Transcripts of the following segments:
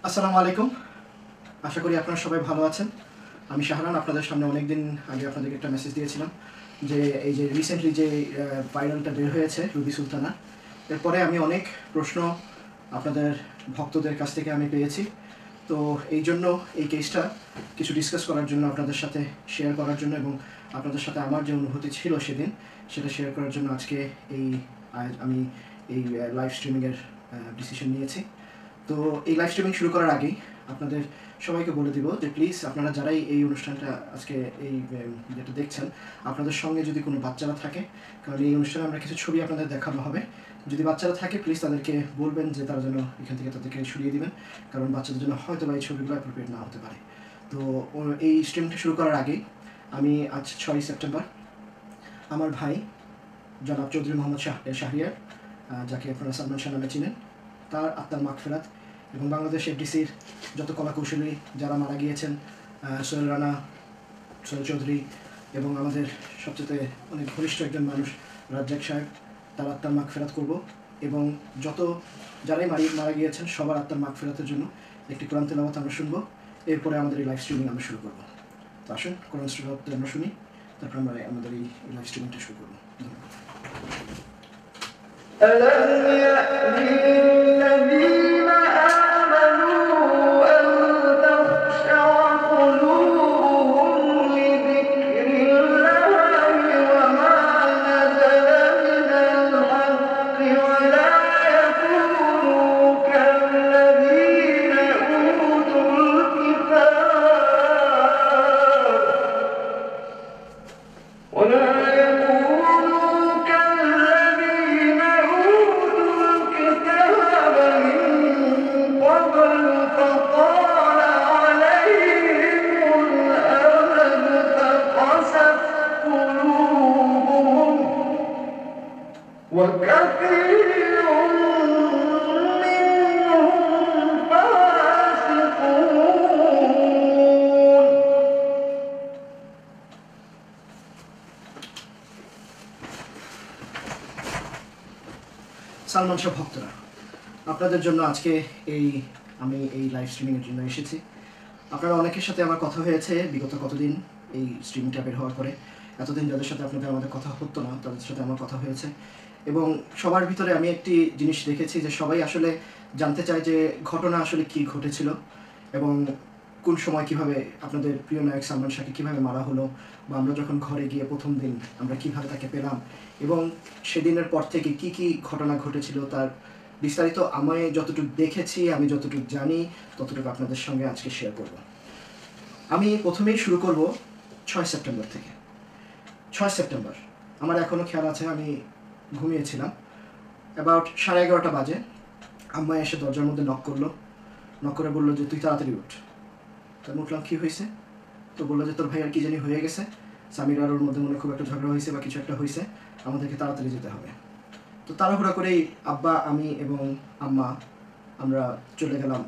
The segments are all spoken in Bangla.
আসসালামু আলাইকুম। আশা করি আপনারা সবাই ভালো আছেন। আমি শাহরান, আপনাদের সামনে অনেকদিন আগে আপনাদেরকে একটা মেসেজ দিয়েছিলাম যে এই যে রিসেন্টলি যে ভাইরালটা বের হয়েছে রুবি সুলতানা, এরপরে আমি অনেক প্রশ্ন আপনাদের ভক্তদের কাছ থেকে আমি পেয়েছি। তো এই জন্য এই কেসটা কিছু ডিসকাস করার জন্য, আপনাদের সাথে শেয়ার করার জন্য এবং আপনাদের সাথে আমার যে অনুভূতি ছিল সেদিন সেটা শেয়ার করার জন্য আজকে আমি এই লাইভ স্ট্রিমিংয়ের ডিসিশন নিয়েছি। তো এই লাইভ স্ট্রিমিং শুরু করার আগেই আপনাদের সবাইকে বলে দিব যে প্লিজ আপনারা যারাই এই অনুষ্ঠানটা আজকে এই যেটা দেখছেন, আপনাদের সঙ্গে যদি কোনো বাচ্চারা থাকে, কারণ এই অনুষ্ঠানে আমরা কিছু ছবি আপনাদের দেখানো হবে, যদি বাচ্চারা থাকে প্লিজ তাদেরকে বলবেন যে তারা যেন এখান থেকে তাদেরকে সরিয়ে দিবেন, কারণ বাচ্চাদের জন্য হয়তো বা এই ছবিগুলো অ্যাপ্রোপ্রিয়েট না হতে পারে। তো এই স্ট্রিমটা শুরু করার আগেই আমি আজ 6 সেপ্টেম্বর আমার ভাই জনাব চৌধুরী মোহাম্মদ শাহরিয়ার, যাকে আপনারা সালমান শাহ নামে চিনেন, তার আত্মার মাগফিরাত এবং বাংলাদেশ এফডিসির যত কলাকৌশলী যারা মারা গিয়েছেন, সোহেল রানা, সোহেল চৌধুরী এবং আমাদের সবচেয়ে অনেক ঘনিষ্ঠ একজন মানুষ রাজ্জাক সাহেব, তার আত্মার মাগফিরাত করব এবং যত যারাই মারা গিয়েছেন সবার আত্মার মাগফিরাতের জন্য একটি কোরআন তেলাওয়াত আমরা শুনবো। এরপরে আমাদের এই লাইভ স্ট্রিমিং আমরা শুরু করবো। তো আসুন কোরআন তেলাওয়াত আমরা শুনি, তারপর আমরা আমাদের এই লাইভ স্ট্রিমিংটা শুরু করবো। ধন্যবাদ। সালমান শাহ ভক্তরা, আপনাদের জন্য আজকে আমি এই লাইভ স্ট্রিমিংয়ের জন্য এসেছি। আপনারা অনেকের সাথে আমার কথা হয়েছে বিগত কতদিন এই স্ট্রিমিংটা বের হওয়ার পরে। এতদিন যাদের সাথে আমাদের কথা হতো না তাদের সাথে আমার কথা হয়েছে এবং সবার ভিতরে আমি একটি জিনিস দেখেছি যে সবাই আসলে জানতে চায় যে ঘটনা আসলে কি ঘটেছিল এবং কোন সময় কিভাবে আপনাদের প্রিয় নায়ক সালমান শাহকে কীভাবে মারা হলো, বা আমরা যখন ঘরে গিয়ে প্রথম দিন আমরা কীভাবে তাকে পেলাম এবং সেদিনের পর থেকে কি কি ঘটনা ঘটেছিল তার বিস্তারিত আমি যতটুকু দেখেছি, আমি যতটুকু জানি ততটুকু আপনাদের সঙ্গে আজকে শেয়ার করব। আমি প্রথমেই শুরু করব 6 সেপ্টেম্বর থেকে। 6 সেপ্টেম্বর আমার এখনও খেয়াল আছে, আমি ঘুমিয়েছিলাম, অ্যাবাউট 11:30 বাজে। আম্মা এসে দরজার মধ্যে নক করে বললো যে তুই তাড়াতাড়ি উঠ। তো আমি উঠলাম, কী হয়েছে? তো বললো যে তোর ভাইয়ার কী জানি হয়ে গেছে, সামির আর ওর মধ্যে মনে খুব একটা ঝগড়া হয়েছে বা কিছু একটা হয়েছে, আমাদেরকে তাড়াতাড়ি যেতে হবে। তো তাড়াহুড়া করেই আব্বা, আমি এবং আম্মা আমরা চলে গেলাম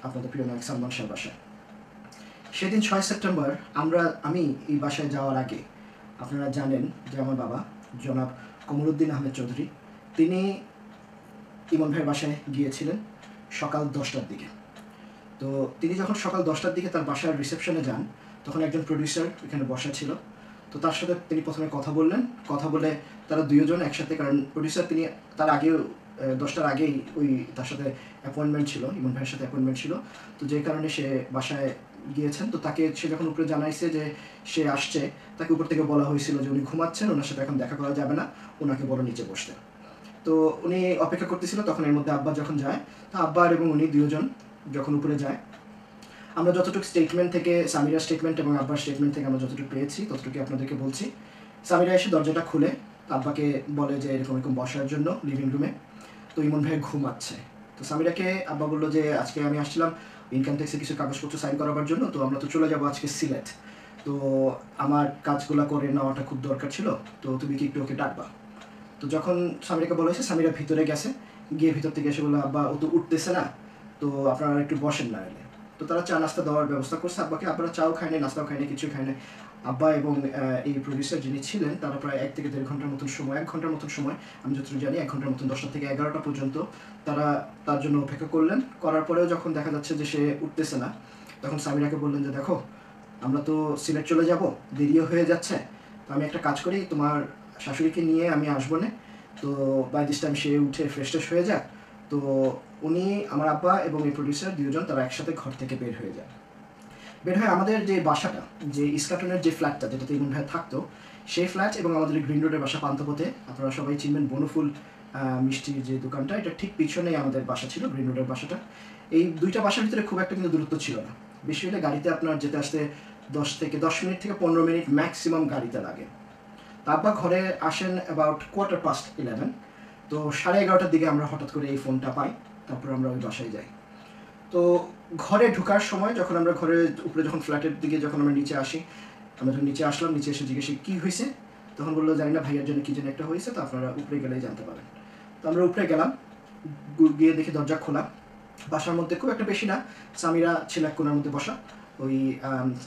আপনাদের প্রিয় নায়ক সালমান শাহর বাসায়। সেদিন 6 সেপ্টেম্বর আমি এই বাসায় যাওয়ার আগে আপনারা জানেন যে আমার বাবা জনাব কমরুদ্দিন আহমেদ চৌধুরী, তিনি ইমন ভাইয়ের বাসায় গিয়েছিলেন সকাল 10টার দিকে। তো তিনি যখন সকাল 10টার দিকে তার বাসার রিসেপশনে যান, তখন একজন প্রডিউসার এখানে বসা ছিল। তো তার সাথে তিনি প্রথমে কথা বলে তারা দুজন একসাথে, কারণ প্রডিউসার তিনি তার আগেও 10টার আগেই তার সাথে অ্যাপয়েন্টমেন্ট ছিল, ইমন ভাইয়ের সাথে অ্যাপয়েন্টমেন্ট ছিল। তো যে কারণে সে বাসায় গিয়েছেন। তো সে যখন উপরে জানাইছে যে সে আসছে, তাকে উপর থেকে বলা হয়েছিল যে উনি ঘুমাচ্ছেন, ওনার সাথে এখন দেখা করা যাবে না, ওনাকে বলো নিচে বসতে। তো উনি অপেক্ষা করতেছিল। তখন এর মধ্যে আব্বা যখন যায়, তো আব্বা এবং উনি দুজন যখন উপরে যায়, আমরা যতটুকু স্টেটমেন্ট থেকে, সামিরার স্টেটমেন্ট এবং আব্বার স্টেটমেন্ট থেকে আমরা যতটুকু পেয়েছি ততটুকু আপনাদেরকে বলছি। সামিরা এসে দরজাটা খুলে আব্বাকে বলে যে এরকম বসার জন্য লিভিং রুমে। তো ইমন ভাই ঘুমাচ্ছে। তো সামিরাকে আব্বা বললো যে আজকে আমি আসছিলাম ইনকাম ট্যাক্সে কিছু কাগজপত্র সাইন করাবার জন্য, তো আমরা তো চলে যাবো আজকে সিলেট, তো আমার কাজগুলো করে নেওয়াটা খুব দরকার ছিল, তো তুমি কি একটু ওকে ডাকবা? তো যখন সামিরাকে বলা হয়েছে, সামিরা ভিতরে গেছে, গিয়ে ভিতর থেকে এসে বললো আব্বা ও তো উঠতেছে না, তো আপনারা একটু বসেন না এলে। তো তারা চা নাস্তা দেওয়ার ব্যবস্থা করছে আব্বাকে। আব্বারা চাও খায়নি, নাস্তাও খায়নি, কিছু খায়নি। আব্বা এবং এই প্রডিউসার যিনি ছিলেন তারা প্রায় 1 থেকে 1.5 ঘন্টার মতন সময়, 1 ঘন্টার মতন সময়, আমি যতটুকু জানি 1 ঘন্টার মতন 10টা থেকে 11টা পর্যন্ত তারা তার জন্য অপেক্ষা করলেন। করার পরেও যখন দেখা যাচ্ছে যে সে উঠতেছে না, তখন সামিরাকে বললেন যে দেখো আমরা তো সিলেট চলে যাব, দেরিও হয়ে যাচ্ছে, তো আমি একটা কাজ করি, তোমার শাশুড়িকে নিয়ে আমি আসবো না, তো বাই দিস টাইম সে উঠে ফ্রেশ ট্রেশ হয়ে যায়। তো উনি, আমার আব্বা এবং এই প্রডিউসার দুজন তারা একসাথে ঘর থেকে বের হয়ে যায়। বের হয়ে আমাদের যে বাসাটা, যে ইস্কাটনের যে ফ্ল্যাটটা যেটাতে ইমন ভাই থাকতো, সেই ফ্ল্যাট এবং আমাদের গ্রিন রোডের বাসা পান্থপথে, আপনারা সবাই চিনবেন বনফুল মিষ্টির যে দোকানটা, এটা ঠিক পিছনেই আমাদের বাসা ছিল, গ্রিন রোডের বাসাটা। এই দুইটা বাসার ভিতরে খুব একটা কিন্তু দূরত্ব ছিল না, বেশি হলে গাড়িতে আপনার যেতে আসতে 10 মিনিট থেকে 15 মিনিট ম্যাক্সিমাম গাড়িতে লাগে। তারপর ঘরে আসেন অ্যাবাউট 11:15। তো 11:30টার দিকে আমরা হঠাৎ করে এই ফোনটা পাই, তারপর আমরা ওই বাসায় যাই। তো ঘরে ঢোকার সময় যখন আমরা ঘরের উপরে যখন ফ্ল্যাটের দিকে যখন আমরা নিচে আসি, আমরা যখন নিচে আসলাম, নিচে এসে জিজ্ঞেস কী হয়েছে, তখন বললো জানি না, ভাইয়ের জন্য কী যেন একটা হয়েছে, তো আপনারা উপরে গেলেই জানতে পারেন। তো আমরা উপরে গেলাম, গিয়ে দেখি দরজা খোলা, বাসার মধ্যে খুব একটা বেশি না, সামিরা ছিল এক কোণার মধ্যে বসা। ওই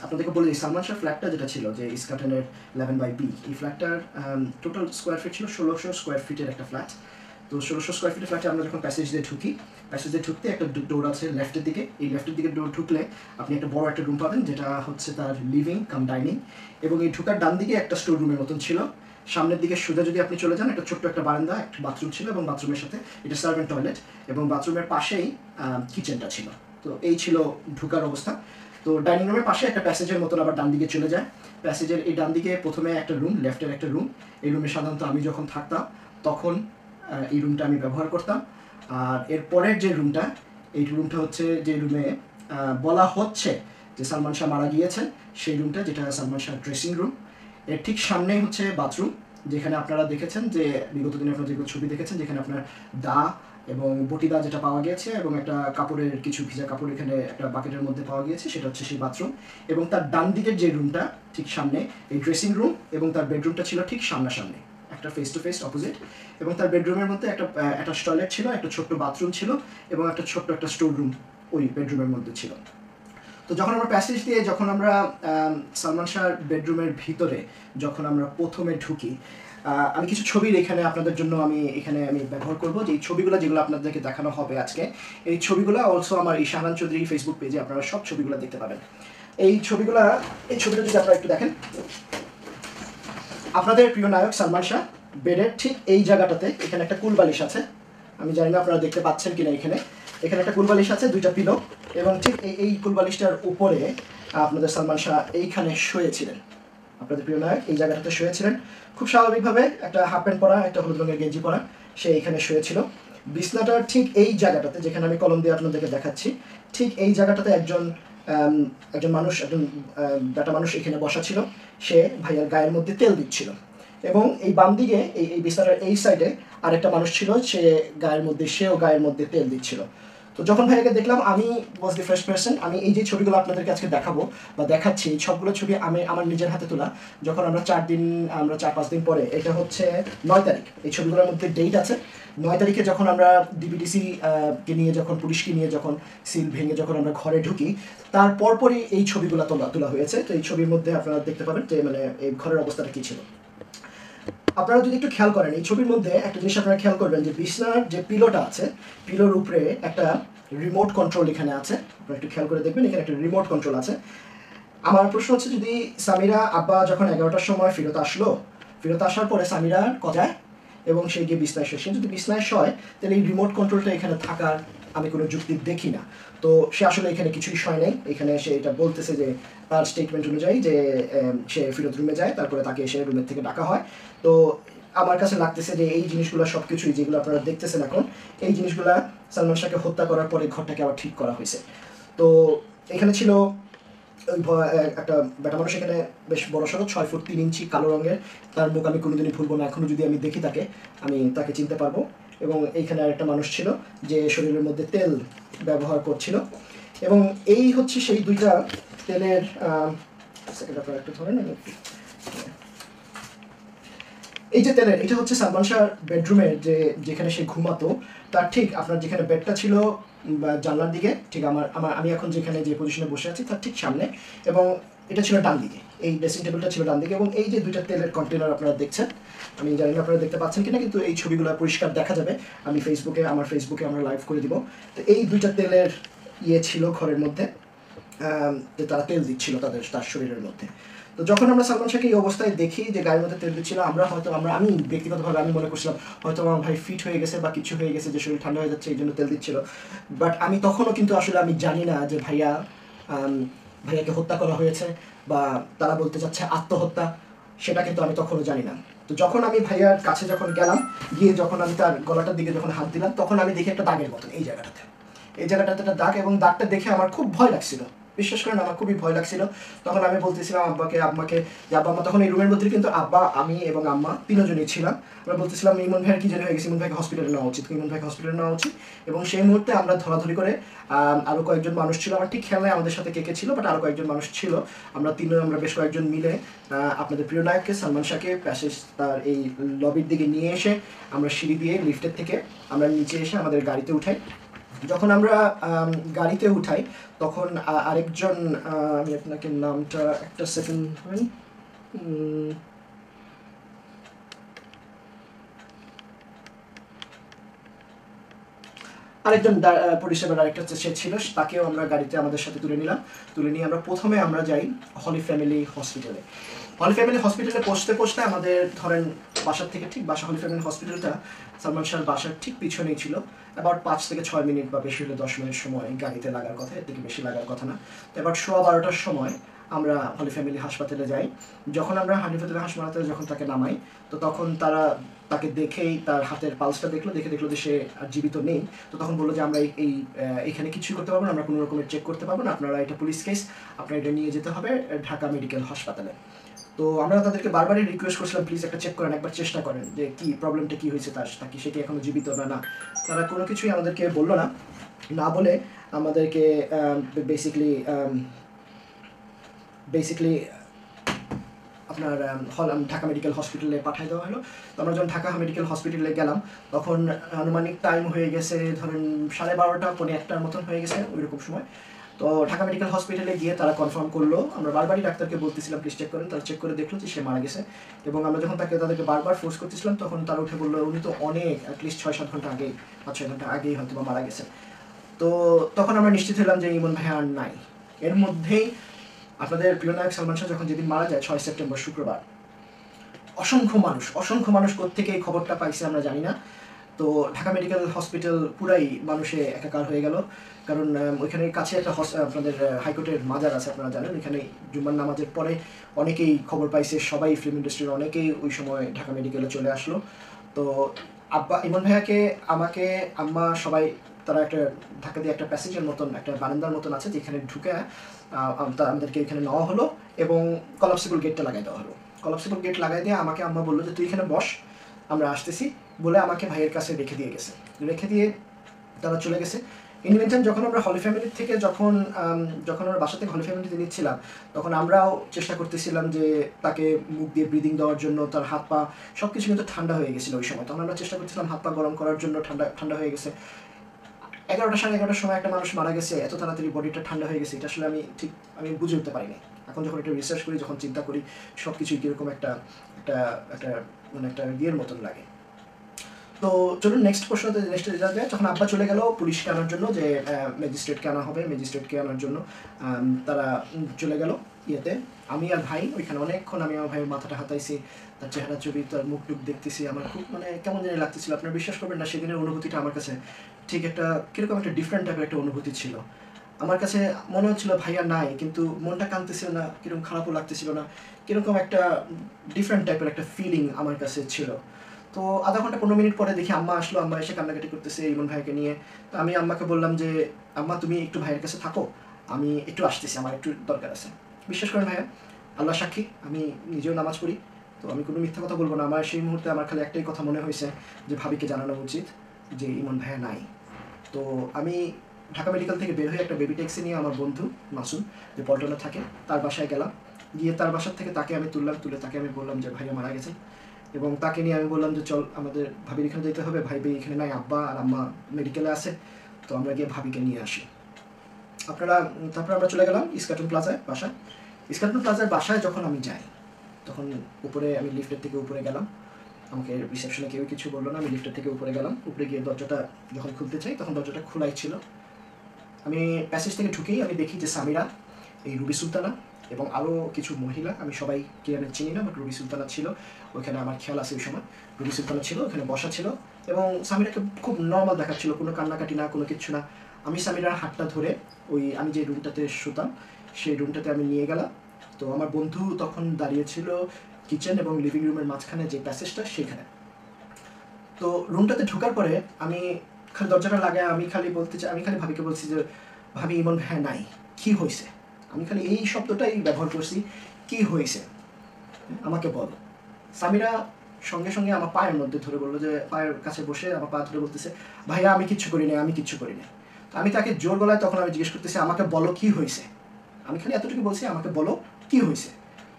আপনাদেরকে বলে দিই, সালমান শাহ ফ্ল্যাটটা যেটা ছিল, যে ইস্কাটনের 11/B, এই ফ্ল্যাটটার টোটাল স্কোয়ার ফিট ছিল 1600 স্কোয়ার ফিটের একটা ফ্ল্যাট। তো 1600 স্কোয়ার ফিটের ফ্ল্যাটে আমরা যখন প্যাসেজ দিয়ে ঢুকি, প্যাসেজ দিয়ে ঢুকতে একটা ডোর আছে লেফটের দিকে, এই লেফটের দিকে ডোর ঢুকলে আপনি একটা বড় একটা রুম পাবেন, যেটা হচ্ছে তার লিভিং কাম ডাইনিং, এবং এই ঢুকার ডান দিকে একটা স্টোর রুমের মতন ছিল। সামনের দিকে সোজা যদি আপনি চলে যান, একটা ছোট্ট একটা বারান্দা, একটা বাথরুম ছিল, এবং বাথরুমের সাথে এটা সার্ভেন্ট টয়লেট, এবং বাথরুমের পাশেই কিচেনটা ছিল। তো এই ছিল ঢুকার অবস্থা। তো ডাইনিং রুমের পাশে একটা প্যাসেজের মতন আবার ডান দিকে চলে যায়। প্যাসেজের এই ডান দিকে প্রথমে একটা রুম, লেফটের একটা রুম। এই রুমে সাধারণত আমি যখন থাকতাম তখন এই রুমটা আমি ব্যবহার করতাম। আর এর পরের যে রুমটা, এই রুমটা হচ্ছে যে রুমে বলা হচ্ছে যে সালমান শাহ মারা গিয়েছেন, সেই রুমটা, যেটা সালমান শাহ ড্রেসিং রুম। এর ঠিক সামনেই হচ্ছে বাথরুম, যেখানে আপনারা দেখেছেন যে বিগত দিনে আপনারা যেগুলো ছবি দেখেছেন, যেখানে আপনার দা এবং বটিদা যেটা পাওয়া গিয়েছে, এবং একটা কাপড়ের কিছু ভিজা কাপড় এখানে একটা বাকেটের মধ্যে পাওয়া গিয়েছে, সেটা হচ্ছে সেই বাথরুম। এবং তার ডান দিকের যে রুমটা, ঠিক সামনে এই ড্রেসিং রুম, এবং তার বেডরুমটা ছিল ঠিক সামনাসামনি, একটা ফেস টু ফেস অপোজিট। এবং তার বেডরুমের মধ্যে একটা অ্যাটাচ টয়লেট ছিল, একটা ছোট্ট বাথরুম ছিল, এবং একটা ছোট্ট একটা স্টোর রুম ওই বেডরুমের মধ্যে ছিল। তো যখন আমরা প্যাসেজ দিয়ে যখন আমরা সালমান শাহর বেডরুমের ভিতরে যখন আমরা প্রথমে ঢুকি, আমি কিছু ছবির এখানে আপনাদের জন্য আমি ব্যবহার করব, যে এই ছবিগুলো যেগুলো আপনাদেরকে দেখানো হবে আজকে, এই ছবিগুলো অলসো আমার এই শাহানান চৌধুরী ফেসবুক পেজে আপনারা সব ছবিগুলো দেখতে পাবেন। এই ছবিটা যদি আপনারা একটু দেখেন, আপনাদের প্রিয় নায়ক সালমান শাহ বেডের ঠিক এই জায়গাটাতে, এখানে একটা কুলবালিশ আছে, আমি জানি না আপনারা দেখতে পাচ্ছেন কিনা, এখানে একটা কুলবালিশ আছে, দুইটা পিলো, এবং ঠিক এই কুলবালিশটার উপরে আপনাদের সালমান শাহ এইখানে শুয়েছিলেন। আপনাদের প্রিয় নায়ক এই জায়গাটাতে শুয়েছিলেন, খুব স্বাভাবিকভাবে একটা হাফ প্যান্ট পরা, একটা হলুদ রঙের গেঞ্জি পরা, সে এইখানে শুয়েছিল। বিছনাটার ঠিক এই জায়গাটাতে, যেখানে আমি কলম দিয়ে আপনাদেরকে দেখাচ্ছি, ঠিক এই জায়গাটাতে একজন বেটা মানুষ এখানে বসা ছিল, সে ভাইয়ার গায়ের মধ্যে তেল দিচ্ছিল। এবং এই বাম দিকে এই বিছানার এই সাইডে আরেকটা মানুষ ছিল, সেও গায়ের মধ্যে তেল দিচ্ছিল। তো যখন ভাইয়াকে দেখলাম, আমি ওয়াজ দি ফার্স্ট পার্সন, আমি এই যে ছবিগুলো আপনাদেরকে আজকে দেখাবো বা দেখাচ্ছি, এই সবগুলো ছবি আমি আমার নিজের হাতে তোলা। যখন আমরা 4-5 দিন পরে, এটা হচ্ছে 9 তারিখ, এই ছবিগুলোর মধ্যে ডেট আছে, 9 তারিখে যখন আমরা ডিবিডিসি কে নিয়ে, যখন পুলিশকে নিয়ে যখন সিল ভেঙে যখন আমরা ঘরে ঢুকি, তার পরপরই এই ছবিগুলো তোলা হয়েছে। তো এই ছবির মধ্যে আপনারা দেখতে পাবেন যে মানে এই ঘরের অবস্থাটা কী ছিল। আপনারা যদি একটু খেয়াল করেন, এই ছবির মধ্যে একটা জিনিস আপনারা খেয়াল করবেন, যে বিছনার যে পিলোটা আছে, পিলোর উপরে একটা রিমোট কন্ট্রোল এখানে আছে, আপনারা একটু খেয়াল করে দেখবেন, এখানে একটা রিমোট কন্ট্রোল আছে। আমার প্রশ্ন হচ্ছে, যদি সামিরা আব্বা যখন 11টার সময় ফেরত আসার পরে সামিরা কথায় এবং সে গিয়ে বিছনায় শোয়, সে যদি বিছনায় শয়, তাহলে এই রিমোট কন্ট্রোলটা এখানে থাকার আমি কোনো যুক্তি দেখি না। তো সে আসলে এখানে কিছুই শয় নাই, এখানে সে এটা বলতেছে যে তার স্টেটমেন্ট অনুযায়ী যে সে ফেরত রুমে যায়, তারপরে তাকে এসে রুমের থেকে ডাকা হয়। তো আমার কাছে লাগতেছে যে এই জিনিসগুলো সব কিছুই যেগুলো আপনারা দেখতেছেন এখন, এই জিনিসগুলো সালমান শাহকে হত্যা করার পরে ঘরটাকে আবার ঠিক করা হয়েছে। তো এখানে ছিল একটা বেটা মানুষ, এখানে বেশ বড়সড় 6 ফুট 3 ইঞ্চি কালো রঙের, তার মুখ আমি কোনোদিনই ভুলবো না, এখনও যদি আমি দেখি তাকে, আমি তাকে চিনতে পারবো। এবং এইখানে আরেকটা মানুষ ছিল যে শরীরের মধ্যে তেল ব্যবহার করছিল। এবং এই হচ্ছে সেই দুইটা তেলের সেকেন্ড, আপনারা একটু ধরেন, এই যে তেলের, এটা হচ্ছে সালমান শাহ বেডরুমের যেখানে সে ঘুমাতো, তার ঠিক আপনার যেখানে বেডটা ছিল জানলার দিকে, ঠিক আমি এখন যেখানে যে পজিশনে বসে আছি তার ঠিক সামনে। এবং এটা ছিল ডান দিকে, এই ড্রেসিং টেবিলটা ছিল ডান দিকে, এবং এই যে দুইটা তেলের কন্টেনার আপনারা দেখছেন, আমি জানি না আপনারা দেখতে পাচ্ছেন কিনা, কিন্তু এই ছবিগুলো পরিষ্কার দেখা যাবে, আমি আমার ফেসবুকে আমরা লাইভ করে দিব। তো এই দুইটা তেলের ছিল ঘরের মধ্যে, যে তারা তেল দিচ্ছিল তার শরীরের মধ্যে। তো যখন আমরা সালমান শাহকে এই অবস্থায় দেখি যে গায়ের মধ্যে তেল দিচ্ছিল, আমি ব্যক্তিগতভাবে আমি মনে করছিলাম হয়তো আমার ভাই ফিট হয়ে গেছে বা কিছু হয়ে গেছে, যে শরীর ঠান্ডা হয়ে যাচ্ছে এই জন্য তেল দিচ্ছিল। বাট আমি তখনও কিন্তু আসলে আমি জানি না যে ভাইয়াকে হত্যা করা হয়েছে বা তারা বলতে চাচ্ছে আত্মহত্যা, সেটা কিন্তু আমি তখনও জানি না। তো যখন আমি ভাইয়ার কাছে যখন গেলাম, গিয়ে যখন আমি তার গলাটার দিকে যখন হাত দিলাম, তখন আমি দেখি একটা দাগের মতন এই জায়গাটাতে একটা দাগ, এবং দাগটা দেখে আমার খুব ভয় লাগছিল, বিশ্বাস করেন আমার খুবই ভয় লাগছিল। তখন আমি বলতেছিলাম আম্মাকে যে আব্বা, আম্মা তখন এই রুমের মধ্যে কিন্তু আব্বা, আমি এবং আম্মা তিনজনই ছিলাম। আমরা বলতেছিলাম ইমন ভাইয়ের কি জানি হয়ে গেছে, ইমন ভাইকে হসপিটালে নেওয়া উচিত। এবং সেই মুহূর্তে আমরা ধরাধরি করে আরও কয়েকজন মানুষ ছিল, আমার ঠিক খেয়াল নেই আমাদের সাথে কে ছিল, বাট আরও কয়েকজন মানুষ ছিল, আমরা বেশ কয়েকজন মিলে আপনাদের প্রিয় নায়ককে, সালমান শাহকে প্যাসেজ তার এই লবির দিকে নিয়ে এসে আমরা সিঁড়ি দিয়ে লিফটের থেকে আমরা নিচে এসে আমাদের গাড়িতে উঠাই। যখন আমরা গাড়িতে উঠাই তখন আরেকজন, আমি আপনাকে নামটা একটা সেকেন্ড, আরেকজন পরিষেবা ডাইরেক্টর সে ছিল, তাকেও আমরা গাড়িতে আমাদের সাথে তুলে নিয়ে আমরা প্রথমে আমরা যাই হলি ফ্যামিলি হসপিটালে। পৌঁছতে আমাদের ধরেন বাসার থেকে ঠিক হলি ফ্যামিলি হসপিটালটা সালমান শাহর বাসার ঠিক পিছনেই ছিল, অ্যাবাউট 5 থেকে 6 মিনিট বা বেশি হলে 10 মিনিট সময় গাড়িতে লাগার কথা, এর থেকে বেশি লাগার কথা না। তো অ্যাবাউট 12:15টার সময় আমরা হলি ফ্যামিলি হাসপাতালে যাই। যখন আমরা হাসপাতালে যখন তাকে নামাই, তো তখন তাকে দেখেই তার হাতের পালসটা দেখলো যে সে আর জীবিত নেই। তো তখন বললো যে আমরা এখানে কিছুই করতে পারবো না, আমরা কোনো রকমের চেক করতে পারবো না, আপনারা এটা পুলিশ কেস, আপনারা এটা নিয়ে যেতে হবে ঢাকা মেডিকেল হাসপাতালে। তো আমরা তাদেরকে বারবারই রিকোয়েস্ট করছিলাম, প্লিজ একটা চেক করেন, একবার চেষ্টা করেন যে কি প্রবলেমটা কি হয়েছে, সে কি এখনো জীবিত না। তারা কোনো কিছুই আমাদেরকে বললো না বলে আমাদেরকে বেসিকলি আপনার ঢাকা মেডিকেল হসপিটালে পাঠিয়ে দেওয়া হলো। তো আমরা যখন ঢাকা মেডিকেল হসপিটালে গেলাম, তখন আনুমানিক টাইম হয়ে গেছে ধরেন 12:30 পৌনে 1টার মতন হয়ে গেছে ওইরকম সময়। তো ঢাকা মেডিকেল হসপিটালে গিয়ে তারা কনফার্ম করলো, আমরা বারবারই ডাক্তারকে বলতেছিলাম প্লিজ চেক করেন, তারা চেক করে দেখলো যে সে মারা গেছে। এবং আমরা যখন তাদেরকে বারবার ফোর্স করতেছিলাম, তখন তারা উঠে বললো উনি তো অনেক অ্যাটলিস্ট 6-7 ঘন্টা আগেই 5-6 ঘন্টা আগেই হয়তো বা মারা গেছে। তো তখন আমরা নিশ্চিত হলাম যে ইমন ভাই আর নাই। এর মধ্যেই আপনাদের প্রিয় নায়ক সালমান শাহ যখন যেদিন মারা যায় 6 সেপ্টেম্বর শুক্রবার, অসংখ্য মানুষ কোত্থেকে এই খবরটা পাইছে আমরা জানি না। তো ঢাকা মেডিকেল হসপিটাল পুরাই মানুষে একাকার হয়ে গেল, কারণ ওইখানে কাছে একটা আপনাদের হাইকোর্টের মাজার আছে, আপনারা জানেন। এখানে জুম্মার নামাজের পরে অনেকেই খবর পাইছে, সবাই ফিল্ম ইন্ডাস্ট্রির অনেকেই ওই সময় ঢাকা মেডিকেলে চলে আসলো। তো আব্বা, ইমন ভাইয়াকে, আমাকে, আম্মা সবাই তারা একটা ঢাকা দিয়ে একটা প্যাসেজের মতন একটা বারান্দার মতন আছে, যেখানে ঢুকে আমাদেরকে এখানে নেওয়া হলো এবং কলাপসিবল গেটটা লাগাই দেওয়া হলো। কলাপসিবল গেট লাগাই দিয়ে আমাকে আম্মা বললো যে তুই এখানে বস, আমরা আসতেছি বলে আমাকে ভাইয়ের কাছে রেখে দিয়ে তারা চলে গেছে। ইন মিনটাইম যখন আমরা হলি ফ্যামিলির থেকে যখন আমরা বাসা থেকে হলি ফ্যামিলিতে নিচ্ছিলাম, তখন আমরাও চেষ্টা করতেছিলাম যে তাকে মুখ দিয়ে ব্রিদিং দেওয়ার জন্য। তার হাত পা সব কিছু কিন্তু ঠান্ডা হয়ে গেছিলো ওই সময়, তখন আমরা চেষ্টা করছিলাম হাত পা গরম করার জন্য, ঠান্ডা হয়ে গেছে। 11:30 সময় একটা মানুষ মারা গেছে, এত তাড়াতাড়ি বডিটা ঠান্ডা হয়ে গেছে, এটা আসলে আমি বুঝে উঠতে পারিনি। এখন যখন এটা রিসার্চ করি, যখন চিন্তা করি, সব কিছুই কীরকম একটা ইয়ের মতন লাগে। তো চলুন নেক্সট যাবে। যখন আব্বা চলে গেল পুলিশকে আনার জন্য, যে ম্যাজিস্ট্রেটকে আনার জন্য তারা চলে গেল ইয়েতে, আমি আর ভাই ওইখানে অনেকক্ষণ আমি আমার ভাইয়ের মাথাটা হাতাইছি, তার চেহারা ছবি, তার মুখ টুক দেখতেছি, আমার খুব কেমন জানি লাগতেছিল। আপনার বিশ্বাস করবেন না, সেদিনের অনুভূতিটা আমার কাছে ঠিক কীরকম একটা ডিফারেন্ট টাইপের একটা অনুভূতি ছিল। আমার কাছে মনে হচ্ছিল ভাইয়া নাই, কিন্তু মনটা কাঁদতেছিল না, কীরকম খারাপও লাগতেছিল না, কীরকম একটা ডিফারেন্ট টাইপের একটা ফিলিং আমার কাছে ছিল। তো আধা ঘন্টা 15 মিনিট পরে দেখি আম্মা আসলো, আম্মা এসে কান্নাকাটি করতেছে ইমন ভাইকে নিয়ে। তো আমি আম্মাকে বললাম যে আম্মা তুমি একটু ভাইয়ের কাছে থাকো, আমি একটু আসতেছি, আমার একটু দরকার আছে। বিশ্বাস করেন ভাইয়া, আল্লাহ সাক্ষী, আমি নিজেও নামাজ পড়ি, তো আমি কোনো মিথ্যা কথা বলবো না। আমার সেই মুহূর্তে আমার খালি একটাই কথা মনে হয়েছে যে ভাবিকে জানানো উচিত যে ইমন ভাইয়া নাই। তো আমি ঢাকা মেডিকেল থেকে বের হয়ে একটা বেবি ট্যাক্সি নিয়ে আমার বন্ধু মাসুম, যে পল্টনে থাকে, তার বাসায় গেলাম। গিয়ে তার বাসার থেকে তাকে আমি তুলে তাকে আমি বললাম যে ভাইয়া মারা গেছে, এবং তাকে নিয়ে আমি বললাম যে চল আমাদের ভাবির এখানে যেতে হবে, ভাই এখানে নাই, আব্বা আর আম্মা মেডিকেলে আছে, তো আমরা গিয়ে ভাবিকে নিয়ে আসি। তারপরে আমরা চলে গেলাম ইস্কাটন প্লাজায় বাসা। ইস্কাটন প্লাজার বাসায় যখন আমি যাই তখন উপরে আমি লিফটের থেকে উপরে গেলাম, আমাকে রিসেপশনে কেউ কিছু বললো না, আমি লিফটের থেকে উপরে গেলাম। উপরে গিয়ে দরজাটা যখন খুলতে চাই তখন দরজাটা খোলাই ছিল। আমি প্যাসেজ থেকে ঢুকেই আমি দেখি যে সামিরা, এই রুবি সুলতানা এবং আরও কিছু মহিলা, আমি সবাইকে আমি চিনি না, বাট রুবি সুলতানা ছিল ওইখানে, আমার খেয়াল আছে ওই সময় রুবি সুলতানা ছিল ওখানে বসা ছিল এবং সামিরাকে খুব নর্মাল দেখাচ্ছিল, কোনো কান্নাকাটি না, কোনো কিচ্ছু না। আমি সামিরার হাতটা ধরে ওই আমি যে রুমটাতে শুতাম সেই রুমটাতে আমি নিয়ে গেলাম। তো আমার বন্ধু তখন দাঁড়িয়েছিল কিচেন এবং লিভিং রুমের মাঝখানে যে প্যাসেজটা সেখানে। তো রুমটাতে ঢোকার পরে আমি খালি দরজাটা লাগায় আমি খালি ভাবিকে বলছি যে ভাবি ইমন ভাই নাই, কী হয়েছে? আমি খালি এই শব্দটাই ব্যবহার করছি, কি হয়েছে আমাকে বল। সামিরা সঙ্গে সঙ্গে আমার পায়ের মধ্যে ধরে বললো, যে পায়ের কাছে বসে আমার পা ধরে বলতেছে ভাইয়া আমি কিচ্ছু করি নাই, আমি কিচ্ছু করি নাই। তো আমি তাকে জোর গলায় তখন আমি জিজ্ঞেস করতেছি আমাকে বলো কি হয়েছে। আমি খালি এতটুকু বলছি আমাকে বলো কি হয়েছে।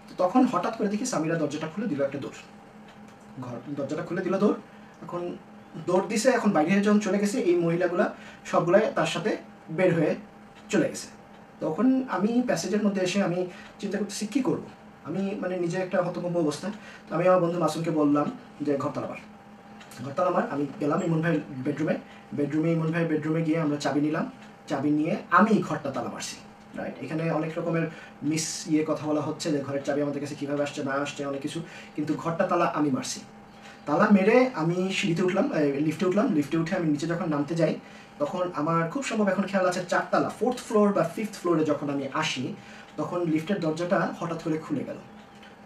তো তখন হঠাৎ করে দেখি সামিরা দরজাটা খুলে দিল একটা দৌড়, দরজাটা খুলে দিল দৌড়। এখন দৌড় দিছে, এখন বাইরে যখন চলে গেছে এই মহিলাগুলা সবগুলাই তার সাথে বের হয়ে চলে গেছে। তখন আমি প্যাসেজের মধ্যে এসে আমি চিন্তা করতেছি কী করবো, আমি মানে নিজে একটা হতভম্ব অবস্থা। তো আমি আমার বন্ধু মাসুমকে বললাম যে ঘরতালা মার। আমি গেলাম ইমন ভাইয়ের বেডরুমে ইমন ভাইয়ের বেডরুমে গিয়ে আমরা চাবি নিলাম, চাবি নিয়ে আমি ঘরটা তালা মারছি। রাইট, এখানে অনেক রকমের কথা বলা হচ্ছে যে ঘরের চাবি আমাদের কাছে কীভাবে আসছে না আসছে অনেক কিছু, কিন্তু ঘরটা তালা আমি মারছি। তালা মেরে আমি সিঁড়িতে উঠলাম, লিফটে উঠে আমি নিচে যখন নামতে যাই তখন আমার খুব সম্ভব এখন খেয়াল আছে 4th তলা 4th ফ্লোর বা 5th ফ্লোরে যখন আমি আসি তখন লিফটের দরজাটা হঠাৎ করে খুলে গেল।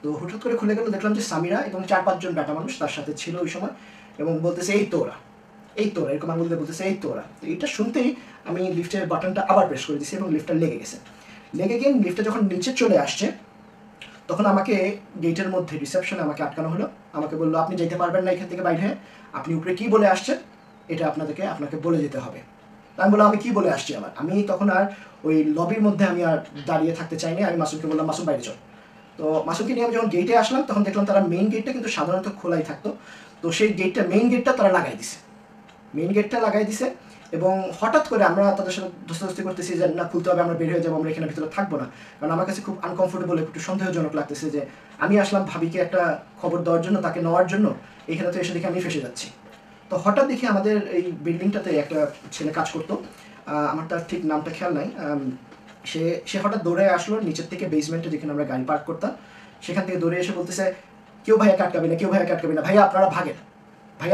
তো হঠাৎ করে খুলে গেল, দেখলাম যে সামিরা এবং 4-5 জন বেটা মানুষ তার সাথে ছিল ওই সময় এবং বলতেছে এই তো ওরা এরকম আঙুল দিয়ে বলতেছে এই তো ওরা। তো এইটা শুনতেই আমি লিফটের বাটনটা আবার প্রেস করে দিয়েছি এবং লিফটটা লেগে গিয়ে লিফটটা যখন নিচে চলে আসছে তখন আমাকে গেটের মধ্যে রিসেপশনে আমাকে আটকানো হলো। আমাকে বললো আপনি যেতে পারবেন না এখান থেকে বাইরে, আপনি উপরে কী বলে আসছেন এটা আপনাকে বলে যেতে হবে। আমি বললাম আমি কী বলে আসছি আমি তখন আর ওই লবির মধ্যে আমি আর দাঁড়িয়ে থাকতে চাইনি। আমি মাসুমকে বললাম মাসুম বাইরে চল। তো মাসুমকে নিয়ে আমি যখন গেটে আসলাম তখন দেখলাম তারা মেইন গেটটা কিন্তু সাধারণত খোলাই থাকতো, তো সেই মেইন গেটটা তারা লাগাই দিছে এবং হঠাৎ করে আমরা তাদের সাথে ধস্তাধস্তি করতেছি যে না খুলতে হবে, আমরা বের হয়ে যাবো, আমরা এখানে ভিতরে থাকবো না। কারণ আমার কাছে খুব আনকমফোর্টেবল, একটু সন্দেহজনক লাগতেছে যে আমি আসলাম ভাবিকে একটা খবর দেওয়ার জন্য, তাকে নেওয়ার জন্য, এখানে তো এসে দেখে আমি ফেসে যাচ্ছি। তো হঠাৎ দেখি আমাদের এই বিল্ডিংটাতে একটা ছেলে কাজ করতো, আমার তার ঠিক নামটা খেয়াল নাই। সে হঠাৎ দৌড়ে আসলো নিচের থেকে, বেসমেন্টে যেখানে আমরা গাড়ি পার্ক করতাম সেখান থেকে দৌড়ে এসে বলতেছে কেউ ভাইয়া আটকাবে না, ভাইয়া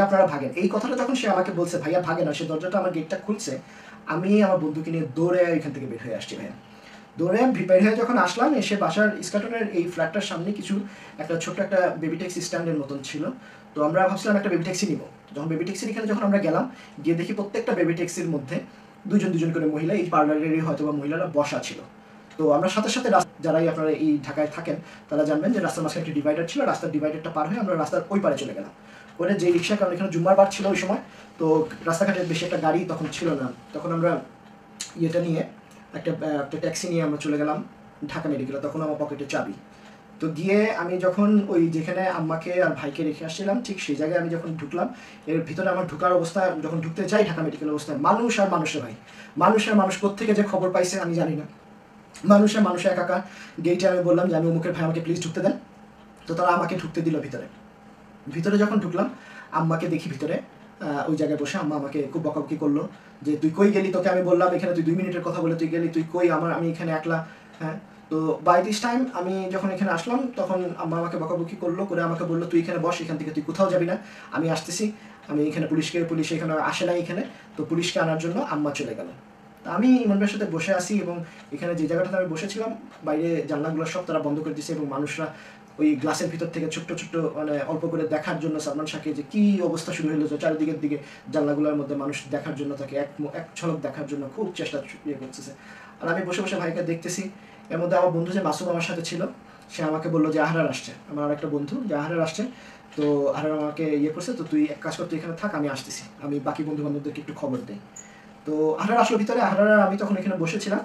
আপনারা ভাগেন। এই কথাটা যখন সে আমাকে বলছে ভাইয়া ভাগে না, সে দরজাটা আমার গেটটা খুলছে, আমি আমার বন্ধুকে নিয়ে দৌড়ে এখান থেকে বের হয়ে আসছি। ভাইয়া দৌড়ে বের হয়ে যখন আসলাম, এসে বাসার ইস্কাটনের এই ফ্ল্যাটটার সামনে একটা ছোট্ট একটা বেবি ট্যাক্সি স্ট্যান্ডের মতন ছিল। তো আমরা ভাবছিলাম একটা বেবি ট্যাক্সি নিব। যখন বেবি ট্যাক্সির এখানে যখন আমরা গেলাম, গিয়ে দেখি প্রত্যেকটা বেবি ট্যাক্সির মধ্যে দুজন করে মহিলা, এই পার্লারেরই হয়তো বা মহিলারা বসা ছিল। তো আমরা সাথে যারাই আপনারা এই ঢাকায় থাকেন তারা জানবেন যে রাস্তার মাঝখানে একটা ডিভাইডার ছিল, রাস্তার ডিভাইডারটা পার হয়ে আমরা রাস্তার ওই পারে চলে গেলাম। ওখানে যে রিক্সা, কারণ এখানে জুম্মার বার ছিল ওই সময়, তো রাস্তাঘাটে বেশি একটা গাড়ি তখন ছিল না, তখন আমরা ইয়েটা নিয়ে একটা ট্যাক্সি নিয়ে আমরা চলে গেলাম ঢাকা মেডিকেলে। তখন আমার পকেটে চাবি। তো গিয়ে আমি যখন ওই যেখানে আম্মাকে আর ভাইকে রেখে আসছিলাম ঠিক সেই জায়গায় আমি যখন ঢুকলাম, এর ভিতরে আমার ঢুকার অবস্থা, যখন ঢুকতে যাই ঢাকা মেডিকেল অবস্থায়, মানুষ কোত্থেকে যে খবর পাইছে আমি জানি না, মানুষে একাকার। গেটে আমি বললাম যে আমি অমুকের ভাই, আমাকে প্লিজ ঢুকতে দেন। তো তারা আমাকে ঢুকতে দিল ভিতরে যখন ঢুকলাম আম্মাকে দেখি ভিতরে ওই জায়গায় বসে। আম্মা আমাকে খুব বকাবকি করলো যে তুই কই গেলি, তোকে আমি বললাম এখানে তুই 2 মিনিটের কথা বলে তুই গেলি, তুই কই, আমি এখানে একলা। হ্যাঁ, তো বাই দিস টাইম আমি যখন এখানে আসলাম তখন আম্মা আমাকে বকাবকি করে আমাকে বললো তুই এখানে বস, এখান থেকে তুই কোথাও যাবি না, আমি আসতেছি। আমি এখানে পুলিশ এখানে আসে না এখানে, তো পুলিশকে আনার জন্য আম্মা চলে গেল। আমি ইমন ভাইয়ের সাথে বসে আসি এবং এখানে যে জায়গাটাতে আমি বসেছিলাম বাইরে জানলাগুলো সব তারা বন্ধ করে দিয়েছে এবং মানুষরা ওই গ্লাসের ভিতর থেকে ছোট্ট মানে অল্প করে দেখার জন্য সালমান শাহকে যে কী অবস্থা শুরু হলো, যে চারিদিকের দিকে জানলাগুলোর মধ্যে মানুষ দেখার জন্য, তাকে এক ঝলক দেখার জন্য খুব চেষ্টা করতেছে। আর আমি বসে ভাইকে দেখতেছি। এর মধ্যে আমার বন্ধু যে মাসুম আমার সাথে ছিল, সে আমাকে বললো যে আহরার আসছে, আমার একটা বন্ধু যে আহরার আসছে। তো আহরার আমাকে করছে, তো তুই এক কাজ কর, তুই এখানে থাক, আমি আসতেছি, আমি বাকি বন্ধু বান্ধবদেরকে একটু খবর দিই। তো আহরার আসলো ভিতরে। আমি তখন এখানে বসেছিলাম,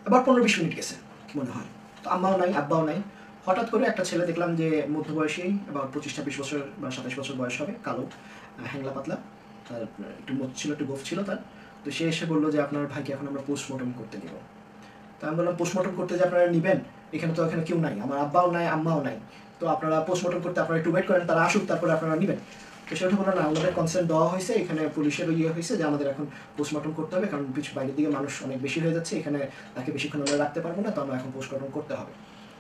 আবার 15-20 মিনিট গেছে কি মনে হয়। তো আম্মাও নাই, আব্বাও নাই। হঠাৎ করে একটা ছেলে দেখলাম যে মধ্যবয়সী, আবার 25-26 বছর বা 27 বছর বয়স হবে, কালো, হ্যাংলা পাতলা, তার একটু মোচ ছিল, একটু গোফ ছিল তার। তো সে এসে বললো যে আপনার ভাইকে এখন আমরা পোস্টমর্টম করতে নিব। তো তো আমি বললাম পোস্টমর্টম করতে যে আপনারা নেবেন, এখানে কেউ নাই, আমার আব্বাও নাই আম্মাও নাই, তো আপনারা পোস্টমর্টম করতে আপনারা একটু ওয়েট করেন, তারা আসুক তারপরে আপনারা নেবেন। তো সেটা বললো না, আমাদের কনসেন্ট দেওয়া হয়েছে, এখানে পুলিশেরও হয়েছে যে আমাদের এখন পোস্টমর্টম করতে হবে, কারণ বাইরের দিকে মানুষ অনেক বেশি হয়ে যাচ্ছে, এখানে তাকে বেশিক্ষণ আমরা রাখতে পারবো না, তো আমরা এখন পোস্টমর্টম করতে হবে।